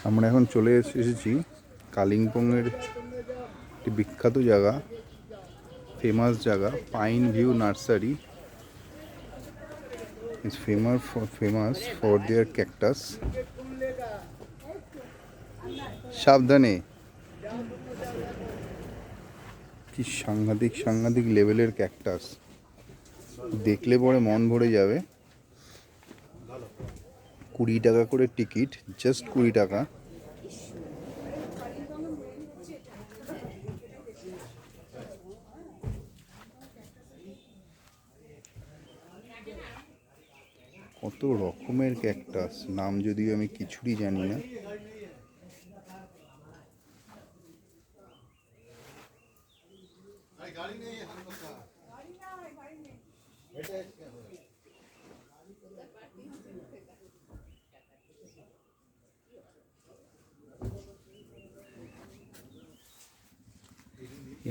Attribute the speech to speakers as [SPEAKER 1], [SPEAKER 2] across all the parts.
[SPEAKER 1] আমরা এখন চলে এসেছি কালিম্পংয়ের একটি বিখ্যাত জায়গা, ফেমাস জায়গা, pine view nursery is famous for their cactus. সাবধানে, কি সাংঘাতিক লেভেলের ক্যাকটাস, দেখলে পরে মন ভরে যাবে। 20 টাকা করে টিকিট, জাস্ট 20 টাকা। কত রকমের ক্যাকটাস, নাম যদিও আমি কিছুই জানি না।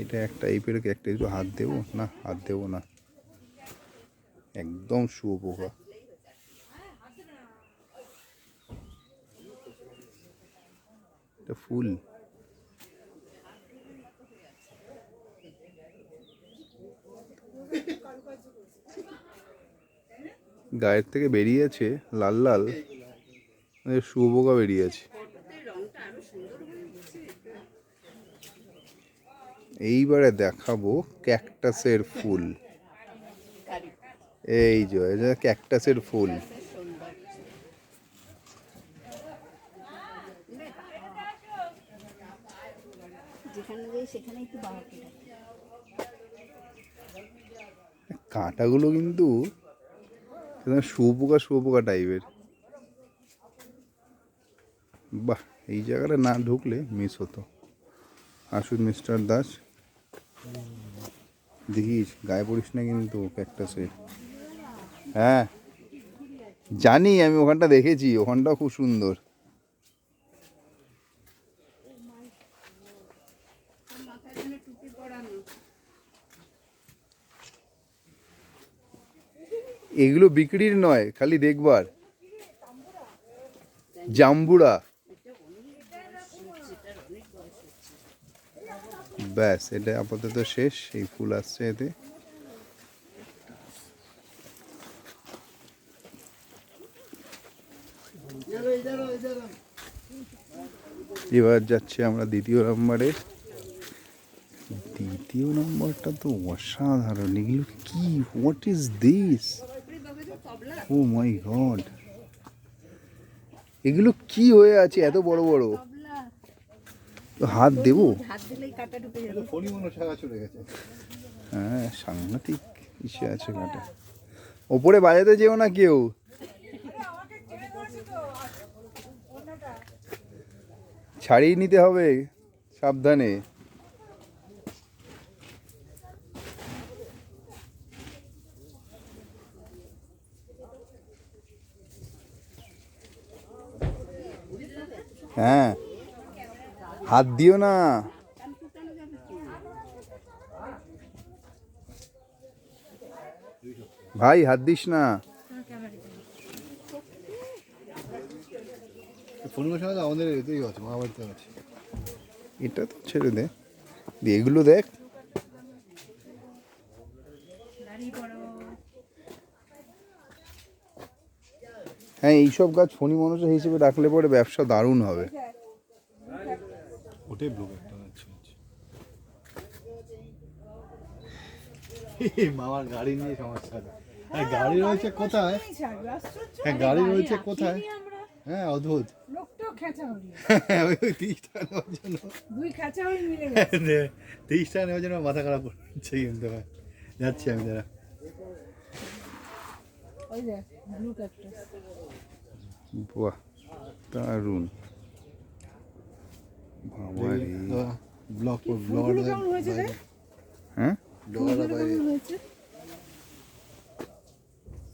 [SPEAKER 1] এটা এক টাইপের ক্যাকটাস, একটু হাত দেবো না, হাত দেবো না, একদম শুয়োপোকা। এটা ফুল, গায়ের থেকে বেরিয়েছে লাল লাল, শুয়োপোকা বেরিয়েছে। এইবারে দেখাবো ক্যাকটাসের ফুল। এই যে এটা ক্যাকটাসের ফুল। কাঁটাগুলো কিন্তু শুয়োপোকা টাইপের। বাহ, এই জায়গাটা না ঢুকলে মিস হতো। আসুন মিস্টার দাস, দেখিস গায়ে পড়িস না কিন্তু ক্যাকটাসের। হ্যাঁ জানি, আমি ওখানটা দেখেছি, ওখানটাও খুব সুন্দর। এগুলো বিক্রির নয়, খালি দেখবার। জাম্বুরা, ব্যাস এটা আপাতত শেষ। এই ফুল আসছে এতে। এবার যাচ্ছে আমরা দ্বিতীয় নম্বরে। দ্বিতীয় নম্বরটা তো অসাধারণ। এগুলো কি, what is this? Oh my god, এগুলো কি হয়ে আছে এত বড় বড়? হাত দেবো? হ্যাঁ সাংঘাতিক ইসে আছে কাঁটা। ওপরে বাজাতে যেও না কেউ। ছাড়িয়ে নিতে হবে, সাবধানে। হ্যাঁ হাত দিও না। ভাই হাত দিস না। এটা তো ছেড়ে দে, এগুলো দেখ। হ্যাঁ এইসব গাছ ফণী মনসা হিসেবে রাখলে পরে ব্যবসা দারুণ হবে। ওটাই ব্লু একটা আছে। মামার গাড়ি নিয়ে সমস্যা। হ্যাঁ গাড়ি রয়েছে কোথায়? হ্যাঁ গাড়ি রয়েছে কোথায়? হ্যাঁ অদ্ভুত। লোকটাও খেঁচাহরি। ওই 30 টাকা নেওয়ার জন্য দুই খেঁচাহরি মিলে গেছে। 30 টাকা নেওয়ার জন্য মাথা খারাপ করছে কিন্তু। যাচ্ছি আমি দাঁড়া। ওই যে ব্লু ক্যাকটাস। বাহ দারুণ। বাবারে ব্লক কেমন হয়েছে রে? হ্যাঁ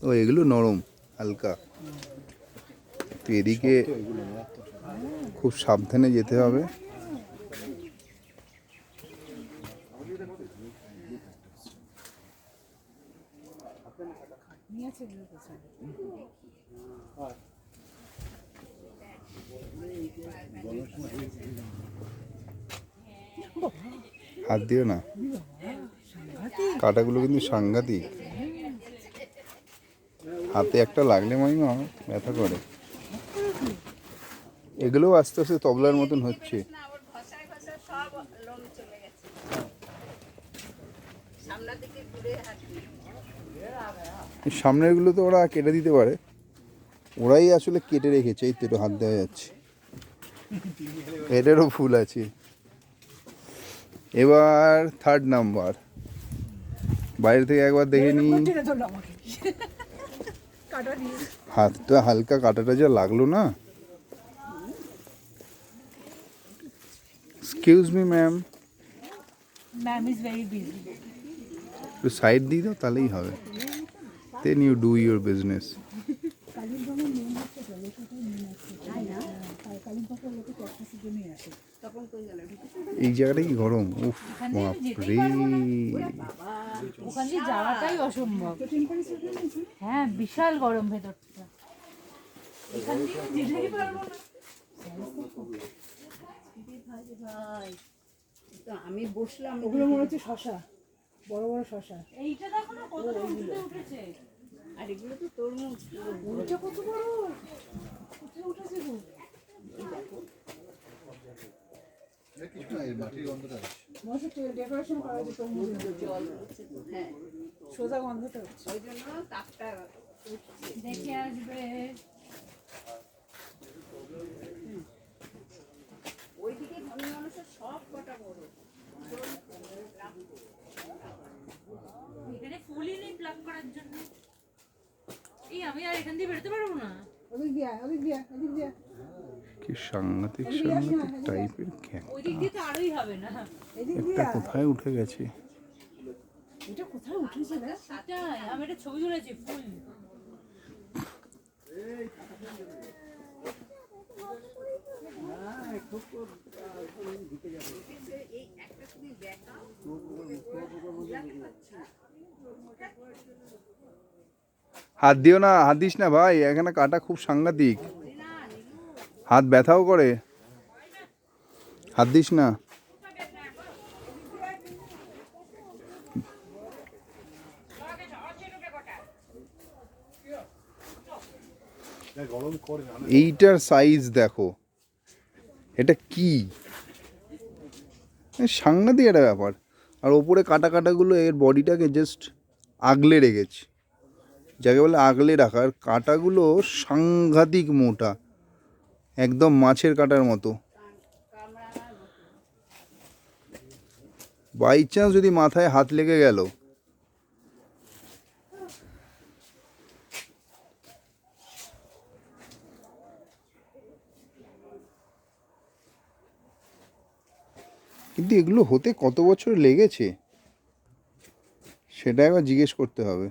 [SPEAKER 1] ও এগুলো নরম হালকা। তো এদিকে খুব সাবধানে যেতে হবে।
[SPEAKER 2] হাত দিও না, কাঁটাগুলো কিন্তু সাংঘাতিক। হাতে একটা লাগলে মাইমা ব্যথা করে। এগুলো আস্তে আস্তে তবলার মতন হচ্ছে। সামনের গুলো তো ওরা কেটে দিতে পারে, ওরাই আসলে কেটে রেখেছে। এই তো একটু হাত দেওয়া যাচ্ছে, এটারও ফুল আছে। এবার 3rd নাম্বার, বাইরে থেকে একবার দেখে নি। হাতটা হালকা, কাটাটা যা লাগলো না। Excuse me ma'am,
[SPEAKER 3] ma'am is very busy.
[SPEAKER 2] একটু সাইড দিয়ে দাও, তাহলেই হবে। Then you do your business. এই জায়গাটা কি গরম! উফ বাপরে,
[SPEAKER 3] ওখান দিয়ে যাওয়াটাই অসম্ভব। হ্যাঁ, বিশাল গরম ভেতরটা। এখান থেকে যেতেই পারবো না।
[SPEAKER 4] আমি বসলাম,
[SPEAKER 5] ওগুলো মনে হচ্ছে শশা, বড় বড় শশা।
[SPEAKER 3] এইটা দেখো না কতটা উঠে উঠেছে।
[SPEAKER 4] আর এগুলো তো তরমুজ।
[SPEAKER 5] ওইটা কত বড় উঠে উঠেছে গো।
[SPEAKER 1] মাটির গন্ধটা
[SPEAKER 5] মনে হচ্ছে ডেকোরেশন করা আছে তরমুজ,
[SPEAKER 4] জল উঠছে তো, হ্যাঁ,
[SPEAKER 5] সোজা গন্ধটা হচ্ছে।
[SPEAKER 4] ওই জন্য তাপটা উঠছে।
[SPEAKER 3] দেখে আসবে।
[SPEAKER 4] ওইদিকে ধনী মানুষের সব কটা বড়।
[SPEAKER 3] এখানে ফুলই নেই প্লাগ করার জন্য। এই আমি আর এখান দিয়ে বেরোতে পারবো না।
[SPEAKER 5] ওদিক দিয়া, ওদিক দিয়া, ওদিক দিয়া।
[SPEAKER 2] কি সাংঘাতিক সাংঘাতিক টাইপের
[SPEAKER 3] ওই দিক দিয়ে তো আরোই হবে না।
[SPEAKER 5] এদিক
[SPEAKER 2] একটা
[SPEAKER 5] দিয়া।
[SPEAKER 2] কোথায় উঠে গেছে।
[SPEAKER 5] এটা কোথায় উঠেছে রে?
[SPEAKER 3] সেটাই, আমি একটা ছবি তুলেছি ফুল।
[SPEAKER 2] হাত দিও না, হাত দিস না ভাই, এখানে কাটা খুব সাংঘাতিক, হাত ব্যথাও করে। হাত দিস না।
[SPEAKER 1] গরম করে না।
[SPEAKER 2] এইটার সাইজ দেখো, এটা কি সাংঘাতিক একটা ব্যাপার। আর ওপরে কাটা কাটাগুলো এর বডিটাকে জাস্ট আগলে রেখেছে, যাকে বলে আগলে রাখা। আর কাটাগুলো সাংঘাতিক মোটা, একদম মাছের কাটার মতো। বাই চান্স যদি মাথায় হাত লেগে গেল, কিন্তু এগুলো হতে কত বছর লেগেছে সেটা একবার জিজ্ঞেস করতে হবে।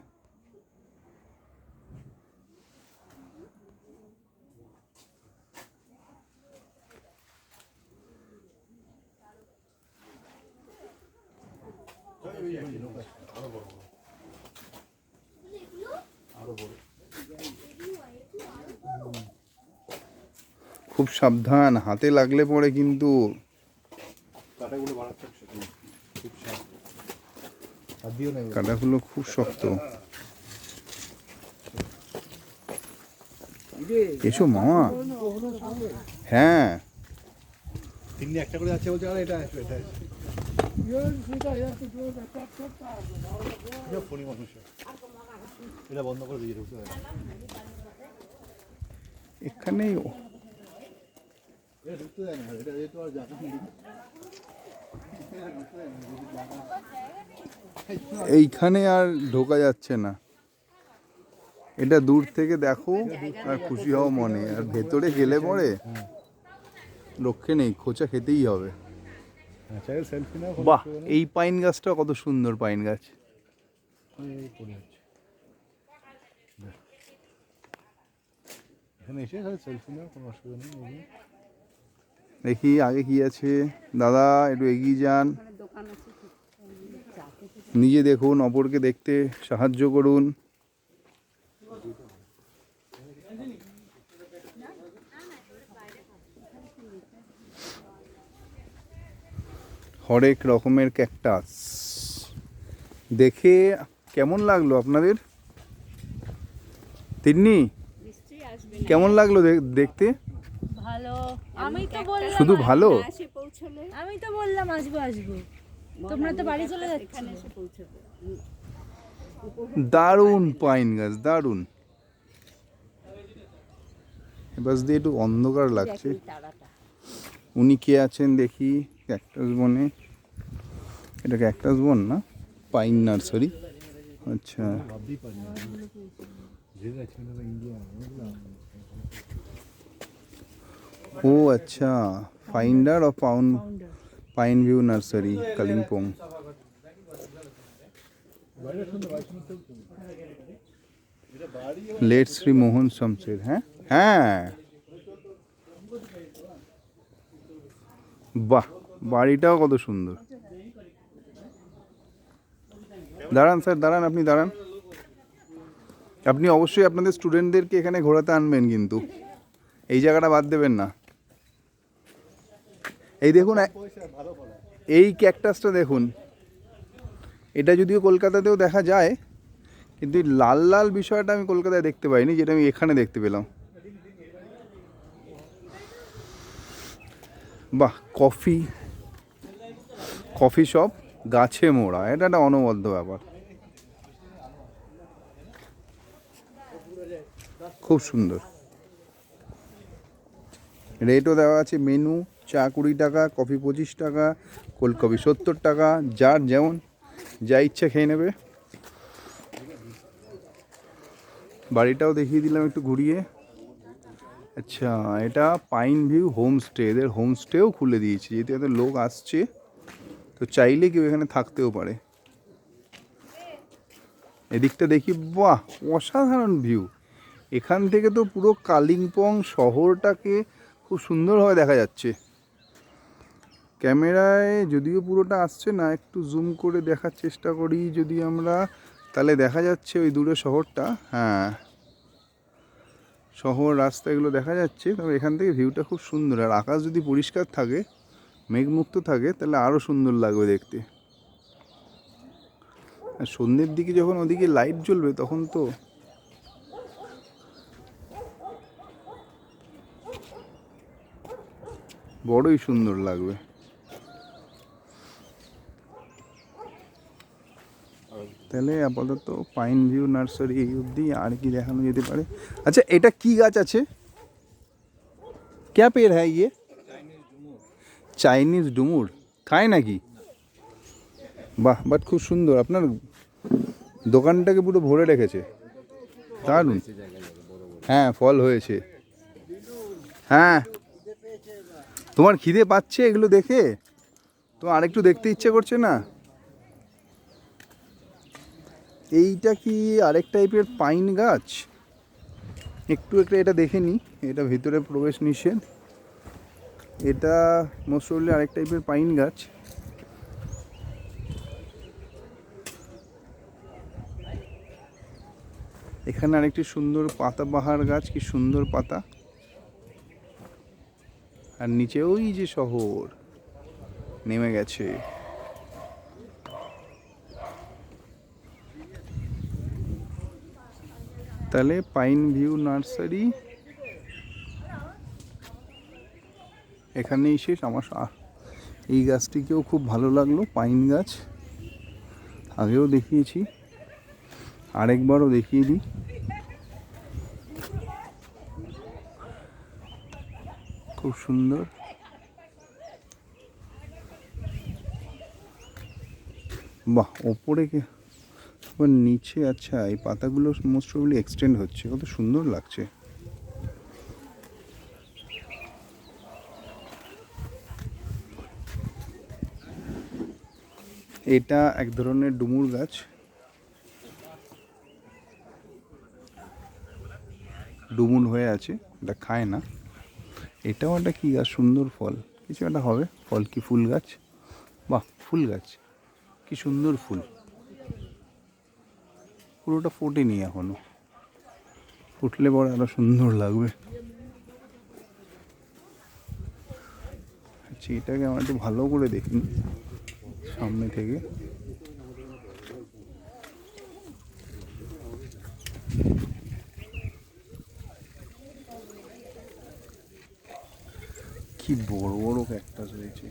[SPEAKER 2] খুব সাবধান, হাতে লাগলে পরে কিন্তু।
[SPEAKER 1] কাটাগুলো বাড়াচ্ছে খুব সাপ। আর দিও না এগুলো।
[SPEAKER 2] কাঁটাগুলো খুব শক্ত। এসো মামা। হ্যাঁ,
[SPEAKER 1] তিনটে একটা করে আছে বলছে, আর এটা আসবে, এটা আসবে। ফোনই মানুষ এটা বন্ধ করে দিয়ে ঢুকতে হয়।
[SPEAKER 2] এখানেই
[SPEAKER 1] এটা ঢুকতে দেয় না, এটা যেহেতু আর জায়গা নেই।
[SPEAKER 2] এইখানে আর ঢোকা যাচ্ছে না। এটা দূর থেকে দেখো আর খুশি হও মনে, আর ভেতরে গেলে পরে রক্ষে নেই, খোঁচা খেতেই হবে।
[SPEAKER 1] সেলফি নাও।
[SPEAKER 2] বাহ, এই পাইন গাছটা কত সুন্দর পাইন গাছ।
[SPEAKER 1] এখানে এসে সেলফি নাও, কোনো অসুবিধা নেই।
[SPEAKER 2] দেখি আগে কি আছে। দাদা একটু এগিয়ে যান,
[SPEAKER 4] দোকান আছে,
[SPEAKER 2] নিজে দেখুন, অপরকে দেখতে সাহায্য করুন। হরেক রকমের ক্যাকটাস। দেখে কেমন লাগলো আপনাদের? তিন্নি
[SPEAKER 4] নিশ্চয়ই আসবে।
[SPEAKER 2] কেমন লাগলো দেখতে?
[SPEAKER 3] ভালো। আমি তো বললাম
[SPEAKER 2] শুধু ভালো?
[SPEAKER 4] এসে পৌঁছলে
[SPEAKER 3] আমি তো বললাম আসবো আসবো, তোমরা তো বাড়ি চলে যাচ্ছ।
[SPEAKER 4] এখানে এসে পৌঁছবে।
[SPEAKER 2] দারুণ পাইন গাছ, দারুণ। এবার দিয়ে একটু অন্ধকার লাগছে।
[SPEAKER 4] তারাটা
[SPEAKER 2] উনি কে আছেন দেখি ক্যাকটাস বনে। এটা ক্যাকটাস বন না, পাইন নার্সারি। আচ্ছা, ও আচ্ছা, founder of pine view nursery, Kalimpong. Late Shri Mohan Shamsher. হ্যাঁ হ্যাঁ, বাহ, বাড়িটাও কত সুন্দর। দাঁড়ান স্যার, দাঁড়ান, আপনি দাঁড়ান। আপনি অবশ্যই আপনাদের স্টুডেন্টদেরকে এখানে ঘোরাতে আনবেন, কিন্তু এই জায়গাটা বাদ দেবেন না। এই দেখুন, এই ক্যাকটাসটা দেখুন। এটা যদিও কলকাতাতেও দেখা যায়, কিন্তু এই লাল লাল বিষয়টা আমি কলকাতায় দেখতে পাইনি, যেটা আমি এখানে দেখতে পেলাম। বাহ, কফি শপ গাছে মোড়া, এটা একটা অনবদ্য ব্যাপার। খুব সুন্দর। রেটও দেওয়া আছে, মেনু চা 20 টাকা, কফি 25 টাকা, কোল্ড কফি 70 টাকা, যার যেমন যা ইচ্ছা খেয়ে নেবে। বাড়িটাও দেখিয়ে দিলাম একটু ঘুরিয়ে। আচ্ছা, এটা পাইন ভিউ হোমস্টে। এদের হোমস্টেও খুলে দিয়েছে, যেহেতু এদের লোক আসছে, তো চাইলে কেউ এখানে থাকতেও পারে। এদিকটা দেখি, বাহ, অসাধারণ ভিউ। এখান থেকে তো পুরো কালিম্পং শহরটাকে খুব সুন্দরভাবে দেখা যাচ্ছে। ক্যামেরায় যদিও পুরোটা আসছে না, একটু জুম করে দেখার চেষ্টা করি যদি আমরা, তাহলে দেখা যাচ্ছে ওই দূরে শহরটা। হ্যাঁ, শহর রাস্তা এগুলো দেখা যাচ্ছে। তবে এখান থেকে ভিউটা খুব সুন্দর। আর আকাশ যদি পরিষ্কার থাকে, মেঘমুক্ত থাকে, তাহলে আরও সুন্দর লাগবে দেখতে। আর সন্ধ্যের দিকে যখন ওদিকে লাইট জ্বলবে, তখন তো বড়ই সুন্দর লাগবে। তাহলে আপাতত পাইন ভিউ নার্সারি এই অবধি। আর কি দেখানো যেতে পারে? আচ্ছা, এটা কি গাছ আছে? ক্যা পেড় হ্যাঁ ইয়ে? চাইনিজ ডুমুর খায় নাকি? বাহ, বাট খুব সুন্দর। আপনার দোকানটাকে পুরো ভরে রেখেছে, দারুণ। হ্যাঁ, ফল হয়েছে। হ্যাঁ, তোমার খিদে পাচ্ছে এগুলো দেখে? তো আরেকটু দেখতে ইচ্ছে করছে না? এইটা কি আরেক টাইপের পাইন গাছ? একটু এটা দেখে নিই। এটা ভিতরে প্রবেশ নিষেধ। এটা মোস্ট প্রবাবলি আরেক টাইপের পাইন গাছ। এখানে আরেকটি সুন্দর পাতাবাহার গাছ, কি সুন্দর পাতা। আর নিচে ওই যে শহর নেমে গেছে। তাহলে পাইন ভিউ নার্সারি এখানেই শেষ। আমার এই গাছটিকেও খুব ভালো লাগলো, পাইন গাছ। আগেও দেখিয়েছি, আরেকবারও দেখিয়ে দিই। খুব সুন্দর। বাহ, ওপরে নিচে, আচ্ছা, এই পাতাগুলো মোস্ট প্রবাবলি এক্সটেন্ড হচ্ছে। কত সুন্দর লাগছে। এটা এক ধরনের ডুমুর গাছ। ডুমুর হয়ে আছে, এটা খায় না। এটাও একটা কি গাছ, সুন্দর ফল কিছু একটা হবে। ফল কি ফুল গাছ? বাহ, ফুল গাছ, কি সুন্দর ফুল। পুরোটা ফোটেনি এখনো, ফুটলে পরে আরো সুন্দর লাগবে। আচ্ছা, এটাকে আমার একটু ভালো করে দেখুন। সামনে থেকে। কি বড় বড় ক্যাকটাস রয়েছে।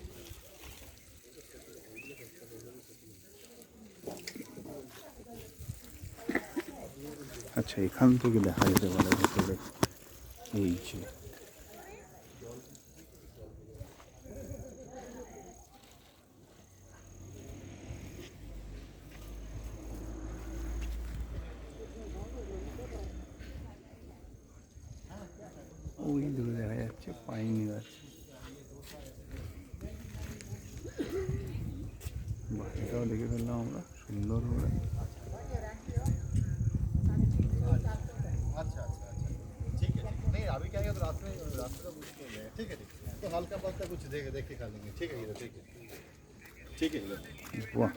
[SPEAKER 2] আচ্ছা, এখান থেকে দেখা যেতে পারে ভেতরে। এই যে ওই দূরে দেখা যাচ্ছে পাইন গাছ। বাড়িটাও দেখে ফেললাম আমরা সুন্দর করে।
[SPEAKER 1] अच्छा अच्छा अच्छा ठीक है नहीं अभी क्या है तो रात में रास्ते का कुछ नहीं है ठीक है तो हल्का फल्का कुछ देख के खा लेंगे ठीक है हीरो ठीक है हीरो
[SPEAKER 2] বাহ,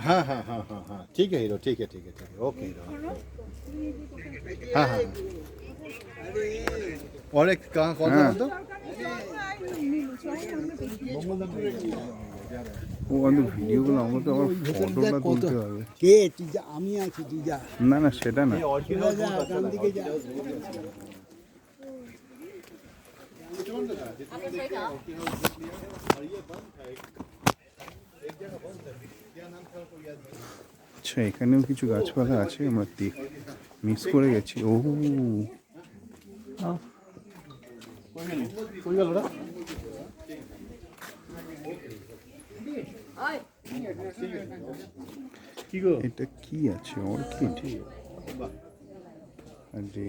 [SPEAKER 1] हाँ हाँ हाँ हाँ हाँ ठीक है हीरो ठीक है ओके हीरो हाँ हाँ और एक कहाँ कौन सा
[SPEAKER 2] हाँ।
[SPEAKER 1] तो
[SPEAKER 2] ও আমাদের ভিডিওগুলো আমরা তো আমার ফটোটা তুলতে হবে।
[SPEAKER 6] কে তুই যা, আমি আছি তুই যা,
[SPEAKER 2] না না সেটা না,
[SPEAKER 6] চলে যা ডান দিকে যা।
[SPEAKER 2] আচ্ছা এখানেও কিছু গাছপালা আছে, আমরা মিস করে গেছি। ও
[SPEAKER 1] कोई गल ना কি গো
[SPEAKER 2] এটা কি আছে? অর্কিড। আরে